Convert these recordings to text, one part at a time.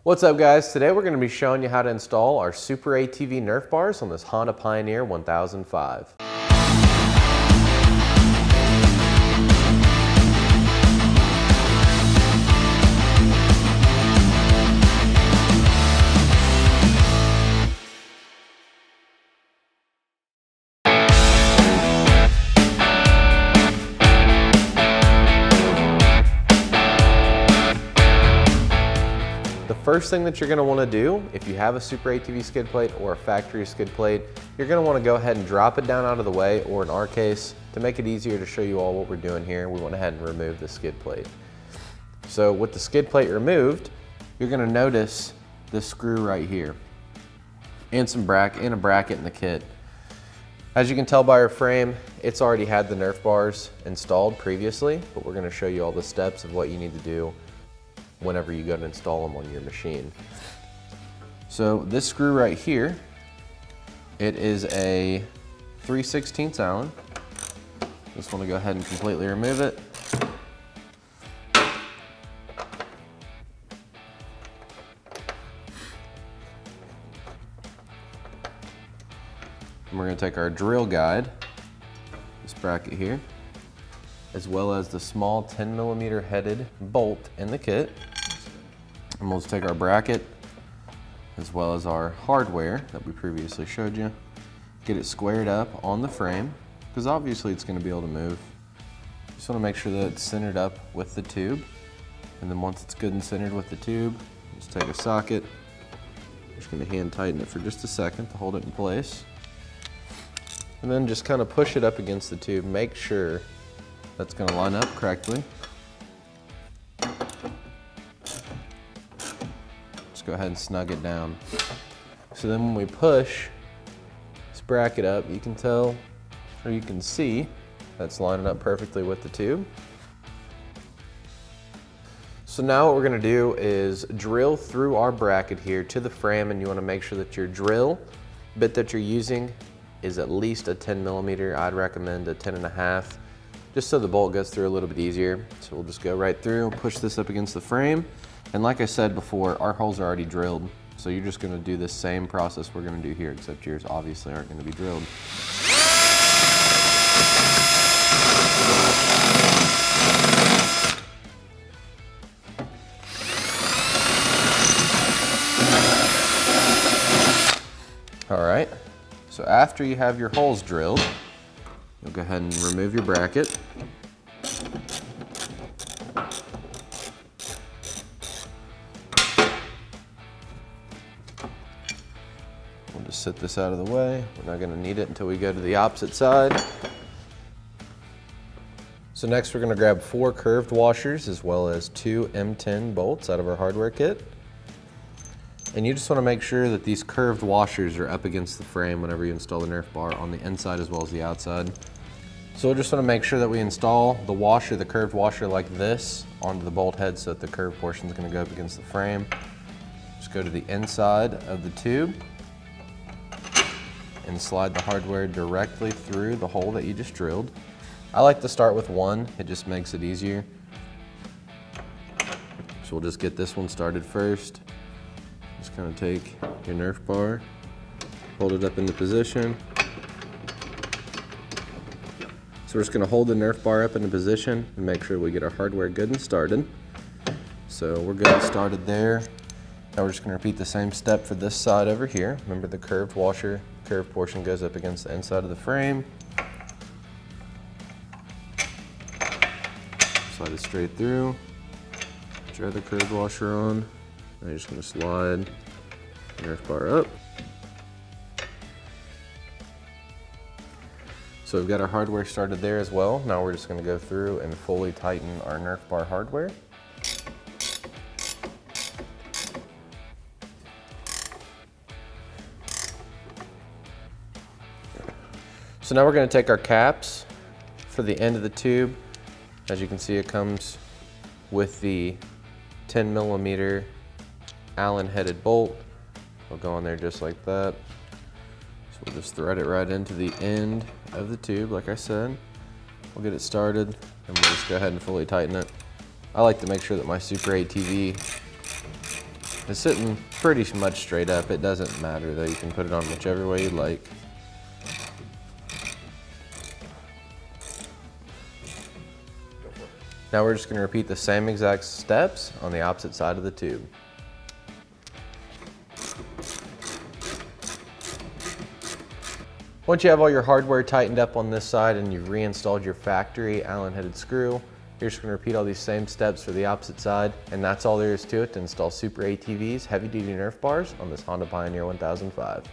What's up guys? Today we're going to be showing you how to install our SuperATV Nerf bars on this Honda Pioneer 1005. The first thing that you're going to want to do, if you have a SuperATV skid plate or a factory skid plate, you're going to want to go ahead and drop it down out of the way, or in our case, to make it easier to show you all what we're doing here, we went ahead and removed the skid plate. So with the skid plate removed, you're going to notice this screw right here and a bracket in the kit. As you can tell by our frame, it's already had the Nerf bars installed previously, but we're going to show you all the steps of what you need to do whenever you go to install them on your machine. So this screw right here, it is a 3/16 Allen. Just want to go ahead and completely remove it. And we're going to take our drill guide, this bracket here, as well as the small 10mm headed bolt in the kit. And we'll just take our bracket as well as our hardware that we previously showed you, get it squared up on the frame, because obviously it's going to be able to move. Just want to make sure that it's centered up with the tube, and then once it's good and centered with the tube, just take a socket. I'm just going to hand tighten it for just a second to hold it in place, and then just kind of push it up against the tube. Make sure that's going to line up correctly. Just go ahead and snug it down. So then when we push this bracket up, you can tell, or you can see, that's lining up perfectly with the tube. So now what we're going to do is drill through our bracket here to the frame, and you want to make sure that your drill bit that you're using is at least a 10mm. I'd recommend a 10.5. just so the bolt goes through a little bit easier. So we'll just go right through, push this up against the frame. And like I said before, our holes are already drilled. So you're just gonna do the same process we're gonna do here, except yours obviously aren't gonna be drilled. All right, so after you have your holes drilled, you'll go ahead and remove your bracket. We'll just set this out of the way. We're not going to need it until we go to the opposite side. So next we're going to grab 4 curved washers as well as 2 M10 bolts out of our hardware kit. And you just want to make sure that these curved washers are up against the frame whenever you install the Nerf bar on the inside as well as the outside. So we'll just want to make sure that we install the washer, the curved washer like this, onto the bolt head so that the curved portion is going to go up against the frame. Just go to the inside of the tube and slide the hardware directly through the hole that you just drilled. I like to start with one, it just makes it easier. So we'll just get this one started first. Just kind of take your Nerf bar, hold it up into position. So we're just going to hold the Nerf bar up into position and make sure we get our hardware good and started. So we're good and started there. Now we're just going to repeat the same step for this side over here. Remember, the curved washer, curved portion goes up against the inside of the frame. Slide it straight through. Put your other curved washer on. Now you're just going to slide the Nerf bar up. So we've got our hardware started there as well. Now we're just going to go through and fully tighten our Nerf bar hardware. So now we're going to take our caps for the end of the tube. As you can see, it comes with the 10mm Allen headed bolt. We'll go on there just like that. So we'll just thread it right into the end of the tube, like I said. We'll get it started, and we'll just go ahead and fully tighten it. I like to make sure that my SuperATV It's sitting pretty much straight up. It doesn't matter though, you can put it on whichever way you like. Now we're just gonna repeat the same exact steps on the opposite side of the tube. Once you have all your hardware tightened up on this side and you've reinstalled your factory Allen-headed screw, you're just gonna repeat all these same steps for the opposite side, and that's all there is to it to install SuperATV's heavy-duty Nerf bars on this Honda Pioneer 1005.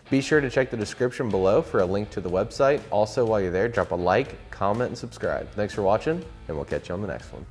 Be sure to check the description below for a link to the website. Also, while you're there, drop a like, comment, and subscribe. Thanks for watching, and we'll catch you on the next one.